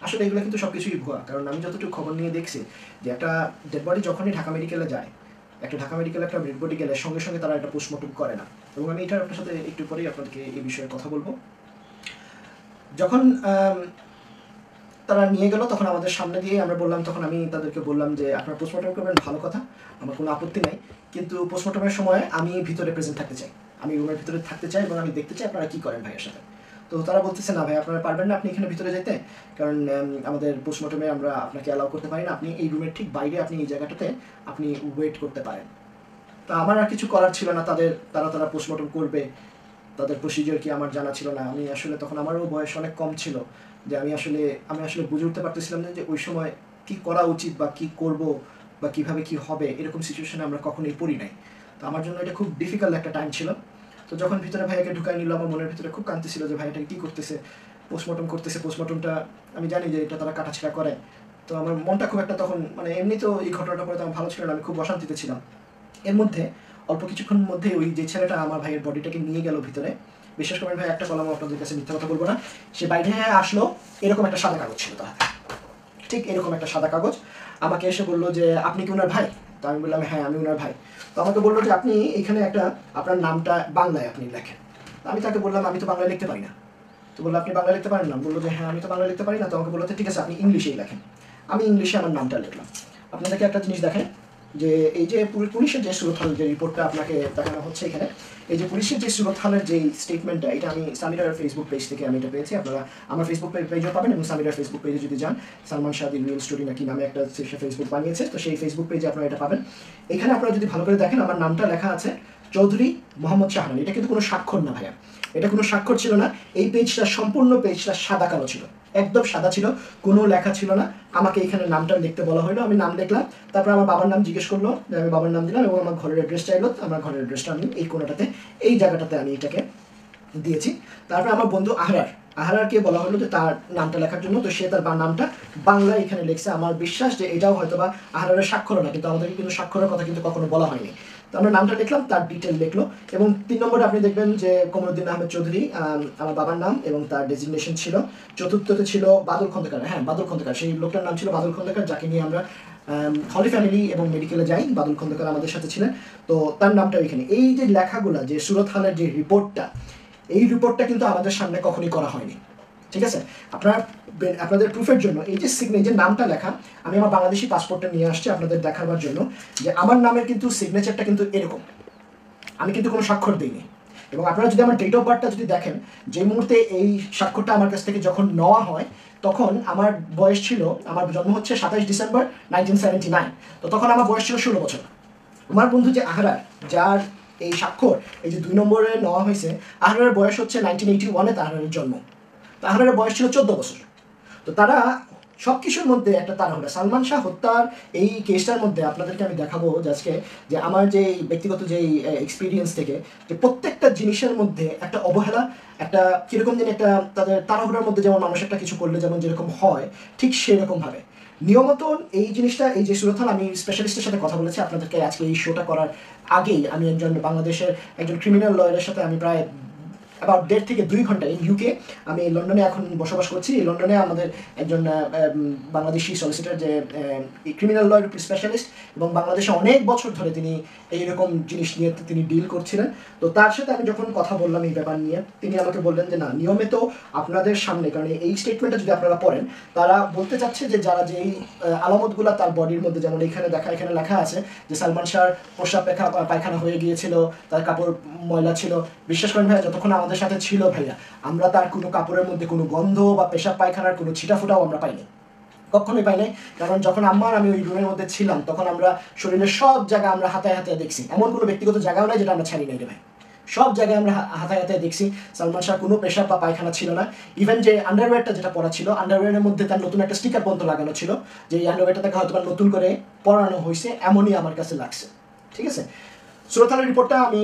আসলে এগুলো কিন্তু সব কিছুই ভুয়া, কারণ আমি যতটুকু খবর নিয়ে দেখছি যে একটা ডেড বডি যখনই ঢাকা মেডিকেলে যায়, একটা ঢাকা মেডিকেলে একটা ডেড বডি গেলে সঙ্গে সঙ্গে তারা একটা পোস্টমর্টম করে না। এবং আমি এটা আপনার সাথে একটু পরেই আপনাদেরকে এই বিষয়ে কথা বলবো। যখন তারা নিয়ে গেল তখন আমাদের সামনে দিয়ে আমরা বললাম, তখন আমি তাদেরকে বললাম যে আপনারা পোস্টমর্টম করবেন, ভালো কথা, আমার কোনো আপত্তি নাই, কিন্তু পোস্টমর্টমের সময় আমি ভিতরে প্রেজেন্ট থাকতে চাই, আমি রুমের ভিতরে থাকতে চাই এবং আমি দেখতে চাই আপনারা কী করেন ভাইয়ের সাথে। তো তারা বলতেছে না ভাই, আপনারা পারবেন না আপনি এখানে ভিতরে যেতে, কারণ আমাদের পোস্টমর্টমে আমরা আপনাকে অ্যালাউ করতে পারি না, আপনি এই রুমের ঠিক বাইরে আপনি এই জায়গাটাতে আপনি ওয়েট করতে পারেন। তা আমার আর কিছু করার ছিল না, তারা পোস্টমর্টম করবে, তাদের প্রসিজিওর কি আমার জানা ছিল না। আমি আসলে তখন আমারও বয়স অনেক কম ছিল, যে আমি আসলে বুঝে উঠতে পারতেছিলাম না যে ওই সময় কি করা উচিত বা কি করব বা কিভাবে কি হবে, এরকম সিচুয়েশনে আমরা কখনোই পড়ি নাই। তো আমার জন্য এটা খুব ডিফিকাল্ট একটা টাইম ছিল। তো যখন ভিতরে ভাইয়াকে ঢুকাই নিল, আমার মনের ভিতরে খুব কাঁদতেছিল যে ভাইয়াটাকে কী করতেছে, পোস্টমর্টম করতেছে, পোস্টমর্টমটা আমি জানি যে এটা তারা কাটাছেঁড়া করে। তো আমার মনটা খুব একটা তখন এমনি তো এই ঘটনাটা পরে তো আমার ভালো ছিল না, আমি খুব অশান্তিতে ছিলাম। এর মধ্যে অল্প কিছুক্ষণ মধ্যে ওই যে ছেলেটা আমার ভাইয়ের বডিটাকে নিয়ে গেল ভিতরে, বিশেষ করে ভাই একটা কলম আপনাদের কাছে মিথ্যা কথা বলবো না, সে বাইরে আসলো, এরকম একটা সাদা কাগজ ছিল তার, ঠিক এরকম একটা সাদা কাগজ, আমাকে এসে বললো যে আপনি কি ওনার ভাই? তো আমি বললাম হ্যাঁ আমি ওনার ভাই। তো আমাকে বললো যে আপনি এখানে একটা আপনার নামটা বাংলায় আপনি লেখেন। তো আমি তাকে বললাম আমি তো বাংলায় লিখতে পারি না। তো বললো আপনি বাংলায় লিখতে পারেন না? বললো যে হ্যাঁ আমি তো বাংলায় লিখতে পারি না। তো আমাকে বললো ঠিক আছে আপনি ইংলিশেই লেখেন। আমি ইংলিশে আমার নামটা লিখলাম। আপনাদেরকে একটা জিনিস দেখেন যে এই যে পুলিশের যে সুরতহাল যে রিপোর্টটা আপনাকে দেখানো হচ্ছে এখানে, এই যে পুলিশের যে সুরতহালের যে স্টেটমেন্টটা, এটা আমি সামিরার ফেসবুক পেজ থেকে আমি এটা পেয়েছি। আপনারা আমার ফেসবুক পেজও পাবেন এবং সামিরার ফেসবুক পেজে যদি যান, সালমান শাহ দি রিয়েল স্টোরি নাকি নামে একটা সে ফেসবুক বানিয়েছে, তো সেই ফেসবুক পেজে আপনারা এটা পাবেন। এখানে আপনারা যদি ভালো করে দেখেন, আমার নামটা লেখা আছে চৌধুরী মোহাম্মদ শাহরান। এটা কিন্তু কোনো স্বাক্ষর না ভাইয়া, এটা কোনো স্বাক্ষর ছিল না। এই পেজটা সম্পূর্ণ পেজটা সাদা কালো ছিল, একদম সাদা ছিল, কোনো লেখা ছিল না। আমাকে এখানে নামটা লিখতে বলা হলো, আমি নাম লিখলাম, তারপর আমার বাবার নাম জিজ্ঞেস করলো, আমি বাবার নাম দিলাম এবং আমার ঘরের অ্যাড্রেস চাইলো। আমার ঘরের অ্যাড্রেসটা আমি এই কোণাটাতে, এই জায়গাটাতে আমি এটাকে দিয়েছি। তারপর আমার বন্ধু আহরারকে বলা হলো যে তার নামটা লেখার জন্য, তো সে তার নামটা বাংলায় এখানে লিখছে। আমার বিশ্বাস যে এটাও হয়তো বা আহরারের স্বাক্ষর না, কিন্তু আমাদেরকে কিন্তু স্বাক্ষরের কথা কিন্তু কখনো বলা হয়নি। তো আমরা নামটা লিখলাম, তার ডিটেল লিখলো। এবং 3 নম্বরে আপনি দেখবেন যে কমরুদ্দিন আহমেদ চৌধুরী আমার বাবার নাম এবং তার ডেজিগনেশন ছিল। চতুর্থতে ছিল বাদল খন্দকার, হ্যাঁ বাদল খন্দকার, সেই লোকটার নাম ছিল বাদল খন্দকার, যাকে নিয়ে আমরা হলি ফ্যামিলি এবং মেডিকেলে যাই। বাদল খন্দকার আমাদের সাথে ছিলেন, তো তার নামটা এখানে। এই যে লেখাগুলা, যে সুরতহালের যে রিপোর্টটা, এই রিপোর্টটা কিন্তু আমাদের সামনে কখনই করা হয়নি, ঠিক আছে? আপনাদের প্রুফের জন্য এই যে নামটা লেখা, আমি আমার বাংলাদেশি পাসপোর্টটা নিয়ে আসছি আপনাদের দেখাবার জন্য, যে আমার নামের কিন্তু সিগনেচারটা কিন্তু এরকম, আমি কিন্তু কোনো স্বাক্ষর দিইনি। এবং আপনারা যদি আমার ডেট অফ বার্থটা যদি দেখেন, যে মুহূর্তে এই স্বাক্ষরটা আমার কাছ থেকে যখন নেওয়া হয়, তখন আমার বয়স ছিল, আমার জন্ম হচ্ছে 27 ডিসেম্বর 1979, তো তখন আমার বয়স ছিল 16 বছর। আমার বন্ধু যে আহরার, যার এই স্বাক্ষর এই যে 2 নম্বরে নেওয়া হয়েছে, আহরারের বয়স হচ্ছে 1981-এ আহরারের জন্ম, তো আহরারের বয়স ছিল 14 বছর। তো তারা সব কিছুর মধ্যে একটা তাড়াহুড়া। সালমান শাহ হত্যার এই কেসটার মধ্যে আপনাদেরকে আমি দেখাবো আজকে যে আমার যে ব্যক্তিগত যে এক্সপিরিয়েন্স থেকে, যে প্রত্যেকটা জিনিসের মধ্যে একটা অবহেলা, একটা কীরকম যেন একটা তাদের তাড়াহুড়ার মধ্যে যেমন মানুষ একটা কিছু করলে যেমন যেরকম হয়, ঠিক সেরকমভাবে নিয়মত এই জিনিসটা, এই যে সুরতহাল, আমি স্পেশালিস্টের সাথে কথা বলেছি আপনাদেরকে আজকে এই শোটা করার আগেই। আমি একজন বাংলাদেশের একজন ক্রিমিনাল লয়ারের সাথে আমি প্রায় অ্যাবাউট 1.5 থেকে 2 ঘন্টা ইন ইউকে, আমি লন্ডনে এখন বসবাস করছি। এই লন্ডনে আমাদের একজন বাংলাদেশি সলিসিটার, যে ক্রিমিনাল লয়ের স্পেশালিস্ট, এবং বাংলাদেশে অনেক বছর ধরে তিনি এইরকম জিনিস নিয়ে তিনি ডিল করছিলেন। তো তার সাথে আমি যখন কথা বললাম এই ব্যাপার নিয়ে, তিনি আমাকে বললেন যে না, নিয়মিত আপনাদের সামনে, কারণ এই স্টেটমেন্টটা যদি আপনারা পড়েন, তারা বলতে চাচ্ছে যে যারা যেই আলামতগুলো তার বডির মধ্যে, যেমন এখানে লেখা আছে যে সালমান শাহর প্রস্রাব পায়খানা হয়ে গিয়েছিল, তার কাপড় ময়লা ছিল। বিশ্বাস করেন ভাইয়া, যতক্ষণ আমাদের সাথে ছিল ভাইয়া, আমরা তার কোনো কাপড়ের মধ্যে কোনো গন্ধ বা পেশাব পায়খানার কোনো ছিটাফোটাও আমরা পাইনি, কখনোই পাই নাই। কারণ যখন আমি ওই রুমের মধ্যে ছিলাম, তখন আমরা শরীরের সব জায়গা আমরা হাতায় হাতায় দেখছি, এমন কোনো ব্যক্তিগত জায়গাও নাই যেটা আমরা ছাড়ি নাই রে ভাই, সব জায়গায় আমরা হাতায় হাতায় দেখছি। সালমান শাহ কোনো পেশাব বা পায়খানা ছিল না। ইভেন যে আন্ডারওয়্যারটা যেটা পরা ছিল, আন্ডারওয়্যারের মধ্যে তার নতুন একটা স্টিকার পর্যন্ত লাগানো ছিল, যে এই আন্ডারওয়্যারটা তাকে হয়তো নতুন করে পরানো হয়েছে, এমনই আমার কাছে লাগছে, ঠিক আছে? সুরতহালের রিপোর্টটা আমি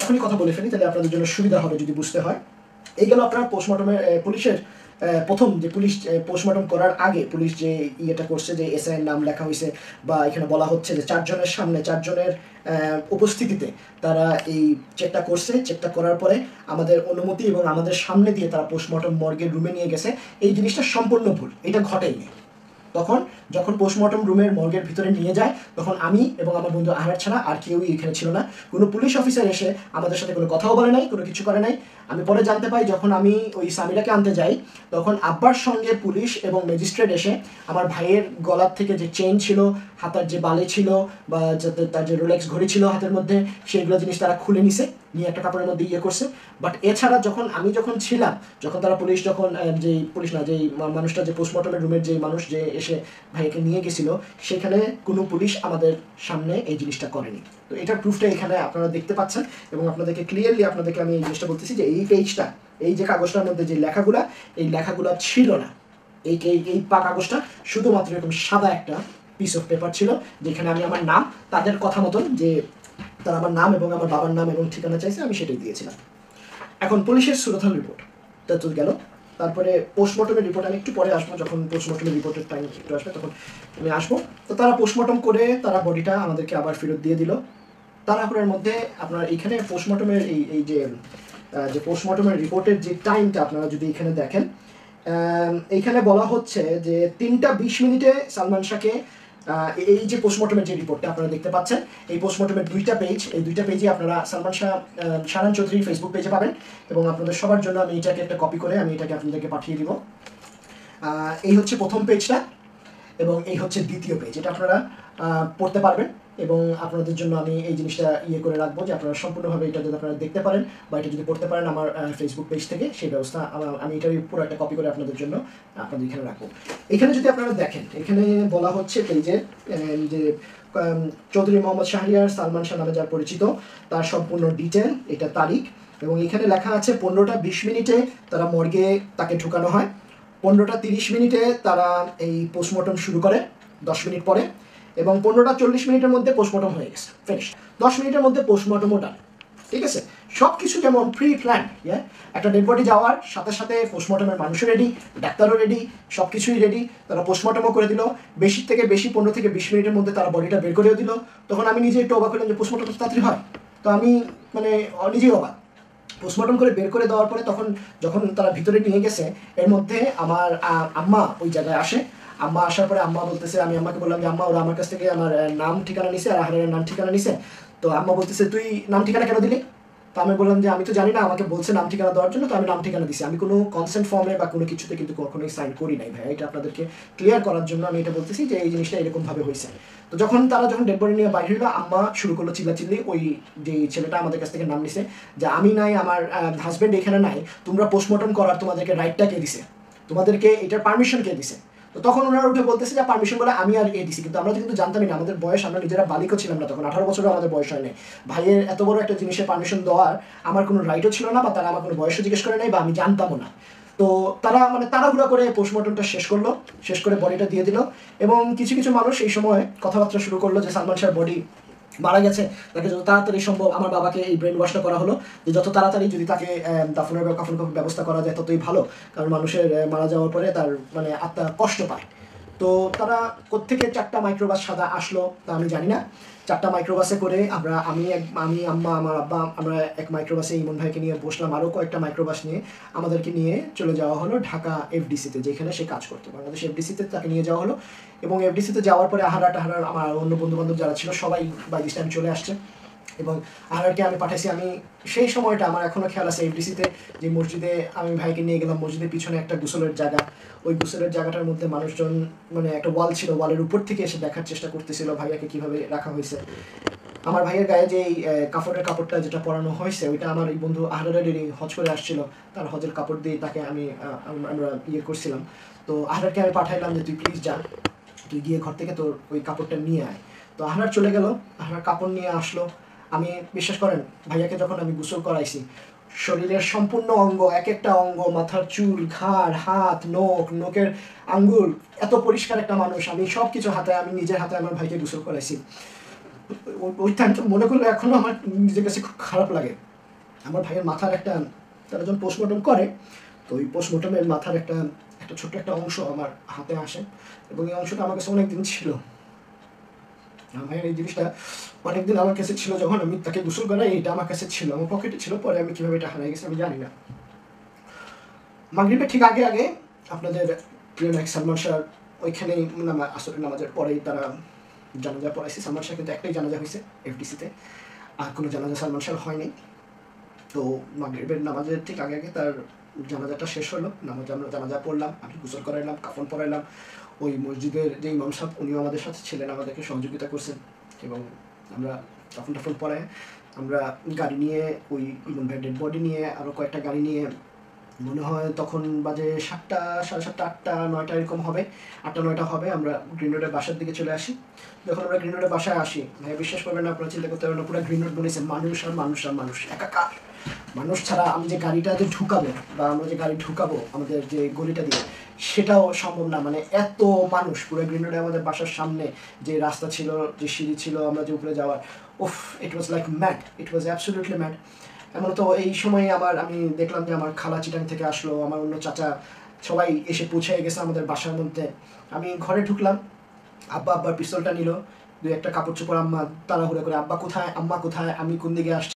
এখনই কথা বলে ফেলি, তাহলে আপনাদের জন্য সুবিধা হবে যদি বুঝতে হয়। এই গেল আপনার পোস্টমর্টমের পুলিশের প্রথম যে পুলিশ পোস্টমর্টম করার আগে পুলিশ যে ইয়েটা করছে, যে এসআইয়ের নাম লেখা হয়েছে বা এখানে বলা হচ্ছে যে 4 জনের সামনে 4 জনের উপস্থিতিতে তারা এই চেকটা করছে। চেকটা করার পরে আমাদের অনুমতি এবং আমাদের সামনে দিয়ে তারা পোস্টমর্টম মর্গের রুমে নিয়ে গেছে। এই জিনিসটা সম্পূর্ণ ভুল, এটা ঘটেইনি। তখন যখন পোস্টমর্টম রুমের মর্গের ভিতরে নিয়ে যায় তখন আমি এবং আমার বন্ধু আহার ছাড়া আর কেউই এখানে ছিল না। কোনো পুলিশ অফিসার এসে আমাদের সাথে কোনো কথাও বলে নাই, কোনো কিছু করে নাই। আমি পরে জানতে পাই যখন আমি ওই সামিরাকে আনতে যাই তখন আব্বার সঙ্গে পুলিশ এবং ম্যাজিস্ট্রেট এসে আমার ভাইয়ের গলার থেকে যে চেইন ছিল, হাতার যে বালি ছিল বা যাতে তার যে রোলেক্স ঘড়ি ছিল হাতের মধ্যে, সেইগুলো জিনিস তারা খুলে নিছে, নিয়ে একটা কাপড়ের মধ্যে ইয়ে করছে। বাট এছাড়া আমি যখন ছিলাম, যখন তারা পুলিশ যখন যেই পুলিশ না যেই মানুষটা যে পোস্টমর্টমের রুমের যে মানুষ যে এসে ভাইকে নিয়ে গেছিল, সেখানে কোনো পুলিশ আমাদের সামনে এই জিনিসটা করেনি। তো এটার প্রুফটা এখানে আপনারা দেখতে পাচ্ছেন এবং আপনাদেরকে ক্লিয়ারলি আপনাদেরকে আমি এই জিনিসটা বলতেছি যে এই পেজটা, এই যে কাগজটার মধ্যে যে লেখাগুলা, এই লেখাগুলা ছিল না। এই কাগজটা শুধুমাত্র এরকম সাদা একটা পিস অফ পেপার ছিল, যেখানে আমি আমার নাম, তাদের কথা মতন যে তারা আমার নাম এবং আমার বাবার নাম এবং ঠিকানা চাইছে, আমি সেটাই দিয়েছিলাম। এখন পুলিশের সুরতহাল রিপোর্ট তা তো গেল। তারপরে পোস্টমর্টমের রিপোর্ট আমি একটু পরে আসবো, যখন পোস্টমর্টমের রিপোর্টের টাইম একটু আসবে তখন আমি আসবো। তো তারা পোস্টমর্টম করে তারা বডিটা আমাদেরকে আবার ফেরত দিয়ে দিল। তাড়াহুড়োর মধ্যে আপনার এইখানে পোস্টমর্টমের এই যে পোস্টমর্টমের রিপোর্টের যে টাইমটা আপনারা যদি এখানে দেখেন, এইখানে বলা হচ্ছে যে 3টা 20 মিনিটে সালমান শাহকে, এই যে পোস্টমর্টমের যে রিপোর্টটা আপনারা দেখতে পাচ্ছেন, এই পোস্টমর্টমের 2টা পেজ, এই 2টা পেজই আপনারা সালমান শাহ শাহান চৌধুরীর ফেসবুক পেজে পাবেন এবং আপনাদের সবার জন্য আমি এটাকে একটা কপি করে আমি এটাকে আপনাদেরকে পাঠিয়ে দিব। এই হচ্ছে প্রথম পেজটা এবং এই হচ্ছে দ্বিতীয় পেজ, এটা আপনারা পড়তে পারবেন এবং আপনাদের জন্য আমি এই জিনিসটা ইয়ে করে রাখবো যে আপনারা সম্পূর্ণভাবে এটা যদি আপনারা দেখতে পারেন বা এটা যদি পড়তে পারেন আমার ফেসবুক পেজ থেকে, সেই ব্যবস্থা আমি এটাই পুরো একটা কপি করে আপনাদের জন্য আপনাদের এখানে রাখবো। এখানে যদি আপনারা দেখেন, এখানে বলা হচ্ছে পেজে যে চৌধুরী মোহাম্মদ শাহরিয়ার সালমান শাহ নামে যার পরিচিত, তার সম্পূর্ণ ডিটেল, এটা তারিখ, এবং এখানে লেখা আছে 15টা 20 মিনিটে তারা মর্গে তাকে ঢুকানো হয়। 15টা 30 মিনিটে তারা এই পোস্টমর্টম শুরু করে 10 মিনিট পরে, এবং 15টা 40 মিনিটের মধ্যে পোস্টমর্টম হয়ে গেছে, ফিনিশ। 10 মিনিটের মধ্যে পোস্টমর্টমও ডান, ঠিক আছে। সব কিছু যেমন প্রি প্ল্যান, একটা ডেড বডি যাওয়ার সাথে সাথে পোস্টমর্টমের মানুষও রেডি, ডাক্তারও রেডি, সব কিছুই রেডি। তারা পোস্টমর্টমও করে দিল, বেশি থেকে বেশি 15 থেকে 20 মিনিটের মধ্যে তারা বডিটা বের করেও দিল। তখন আমি নিজে একটু অবাক হলাম যে পোস্টমর্টম তাড়াতাড়ি হয়, তো আমি মানে নিজেই অবাক। পোস্টমর্টম করে বের করে দেওয়ার পরে যখন তারা ভিতরে নিয়ে গেছে, এর মধ্যে আমার আম্মা ওই জায়গায় আসে। আম্মা আসার পরে আম্মা বলতেছে, আমি আম্মাকে বললাম যে আম্মা, ওরা আমার কাছ থেকে আমার নাম ঠিকানা নিছে আর আহারের নাম ঠিকানা নিছে। তো আম্মা বলতেছে, তুই নাম ঠিকানা কেন দিলি? তো আমি বললাম যে আমি তো জানি না, আমাকে বলছে নাম ঠিকানা দেওয়ার জন্য, তো আমি নাম ঠিকানা দিছি। আমি কোনো কনসেন্ট ফর্মে বা কোনো কিছুতে কিন্তু কখনোই সাইন করি নাই ভাই। এটা আপনাদেরকে ক্লিয়ার করার জন্য আমি এটা বলতেছি যে এই জিনিসটা এরকমভাবে হয়েছে। তো তারা যখন ডেড বডি নিয়ে বাইরে হইলো, আম্মা শুরু করলো চিল্লাচিল্লি। ওই যে ছেলেটা আমাদের কাছ থেকে নাম নিছে যে আমি নাই, আমার হাজব্যান্ড এখানে নাই, তোমরা পোস্টমর্টম করার তোমাদেরকে রাইটটা কে দিছে, তোমাদেরকে এটার পারমিশন কে দিছে? তো তখন ওনারা উঠে বলতেছে যে পারমিশন বলে আমি আর এ দিছি, কিন্তু আমরা কিন্তু জানতামই না, আমাদের বয়স, আমরা নিজেরা বালিকও ছিলাম না তখন, 18 বছরও আমাদের বয়স হয় নাই। ভাইয়ের এত বড় একটা জিনিসের পারমিশন দেওয়ার আমার কোনো রাইটও ছিল না, বা তারা আমার কোনো বয়সও জিজ্ঞেস করে নাই, বা আমি জানতামও না। তো তারা তাড়াহুড়া করে পোস্টমর্টমটা শেষ করলো, শেষ করে বডিটা দিয়ে দিল। এবং কিছু কিছু মানুষ এই সময় কথাবার্তা শুরু করলো যে সালমান শাহর বডি মারা গেছে, তাকে যত তাড়াতাড়ি সম্ভব, আমার বাবাকে এই ব্রেন ওয়াশটা করা হলো যে যত তাড়াতাড়ি যদি তাকে দাফনের কাফন ব্যবস্থা করা যায় ততই ভালো, কারণ মানুষের মারা যাওয়ার পরে তার আত্মা কষ্ট পায়। তো তারা কোত্থেকে 4টা মাইক্রোবাস সাদা আসলো তা আমি জানি না। 4টা মাইক্রোবাসে করে আমি আম্মা, আমার আব্বা, আমরা এক মাইক্রোবাসে ইমন ভাইকে নিয়ে বসলাম, আরও কয়েকটা মাইক্রোবাস নিয়ে আমাদেরকে নিয়ে চলে যাওয়া হলো ঢাকা এফডিসিতে, যেখানে সে কাজ করতো, বাংলাদেশ এফডিসিতে তাকে নিয়ে যাওয়া হলো। এবং এফডিসিতে যাওয়ার পরে আহার আমার অন্য বন্ধুবান্ধব যারা ছিল সবাই বাই দিস টাইম চলে আসছে, এবং আহারকে আমি পাঠাইছি। আমি সেই সময়টা আমার এখনও খেয়াল আছে, এফডিসিতে যে মসজিদে আমি ভাইকে নিয়ে গেলাম, মসজিদের পিছনে একটা গোসলের জায়গা, ওই গোসলের জায়গাটার মধ্যে মানুষজন একটা ওয়াল ছিল, ওয়ালের উপর থেকে এসে দেখার চেষ্টা করতেছিল ভাইয়াকে কিভাবে রাখা হয়েছে। আমার ভাইয়ের গায়ে যে এই কাপড়টা যেটা পরানো হয়েছে, ওইটা আমার এই বন্ধু আহারের হজ করে আসছিল, তার হজের কাপড় দিয়ে তাকে আমরা ইয়ে করছিলাম। তো আহারকে আমি পাঠাইলাম যে তুই প্লিজ যা, তুই গিয়ে ঘর থেকে তোর ওই কাপড়টা নিয়ে আয়। তো আহার চলে গেল, আহার কাপড় নিয়ে আসলো। আমি বিশ্বাস করেন ভাইয়াকে যখন আমি গোসল করাইছি, শরীরের সম্পূর্ণ অঙ্গ, এক একটা অঙ্গ, মাথার চুল, ঘাড়, হাত, নোকের আঙ্গুল, এত পরিষ্কার একটা মানুষ, আমি সব কিছু আমি নিজের হাতে আমার ভাইকে গোসল করাইছি। ওই টাইমটা মনে করলে এখনো আমার নিজের কাছে খুব খারাপ লাগে। আমার ভাইয়ের মাথার একটা তারা যখন পোস্টমর্টম করে, তো ওই পোস্টমর্টমের মাথার একটা ছোট্ট একটা অংশ আমার হাতে আসে, এবং এই অংশটা আমার কাছে অনেকদিন ছিল। আমার এই জিনিসটা অনেকদিন আমার কাছে ছিল, যখন আমি তাকে গোসল করাই এটা আমার কাছে ছিল, আমার পকেটে ছিল, পরে আমি কীভাবে এটা হারিয়ে গেছি আমি জানি না। মাগরিবের ঠিক আগে আগে আপনাদের প্রিয় নায়ক সালমান শাহ ওইখানেই আসরের নামাজের পরেই তারা জানাজা পড়াইছে। সালমান শাহ কিন্তু একটাই জানাজা হয়েছে এফডিসিতে, আর কোনো জানাজা সালমান শাহ হয়নি। তো মাগরিবের নামাজের ঠিক আগে আগে তার জানাজাটা শেষ হলো, আমরা জানাজা পড়লাম, আমি গোসল করাইলাম, কাফন পরাইলাম। ওই মসজিদের যে ইমাম সাহেব উনিও আমাদের সাথে ছিলেন, আমাদেরকে সহযোগিতা করছেন, এবং আমরা কাফন টাফন পরায় আমরা গাড়ি নিয়ে ওই ইমাম ভাইয়ের ডেড বডি নিয়ে আরও কয়েকটা গাড়ি নিয়ে, মনে হয় তখন বাজে 7টা, 7:30, 8টা, 9টা এরকম হবে, 8টা 9টা হবে, আমরা গ্রিন রোডের বাসার দিকে চলে আসি। যখন আমরা গ্রিন রোডের বাসায় আসি, ভাই বিশ্বাস করবেন না, আপনারা চিন্তা করতে পারবেন না, পুরো গ্রিন রোড বলেছে মানুষ আর মানুষ আর মানুষ, একাকার মানুষ ছাড়া আমি যে গাড়িটা যে ঢুকাবো বা আমরা যে গাড়ি ঢুকাবো আমাদের যে গলিটা দিয়ে, সেটাও সম্ভব না। মানে এত মানুষ পুরো গ্রিন রোডে, আমাদের বাসার সামনে যে রাস্তা ছিল, যে সিঁড়ি ছিল আমরা যে উপরে যাওয়ার, উফ, it was like mad, it was absolutely mad. এমন তো এই সময় আমি দেখলাম যে আমার খালা চিটাং থেকে আসলো, আমার অন্য চাচা সবাই এসে পৌঁছে গেছে আমাদের বাসার মধ্যে। আমি ঘরে ঢুকলাম, আব্বার পিস্তলটা নিল, 2-1 কাপড় চোপড় আম্মা তাড়াহুড়ো করে, আব্বা কোথায়, আম্মা কোথায়, আমি কোন দিকে আসছি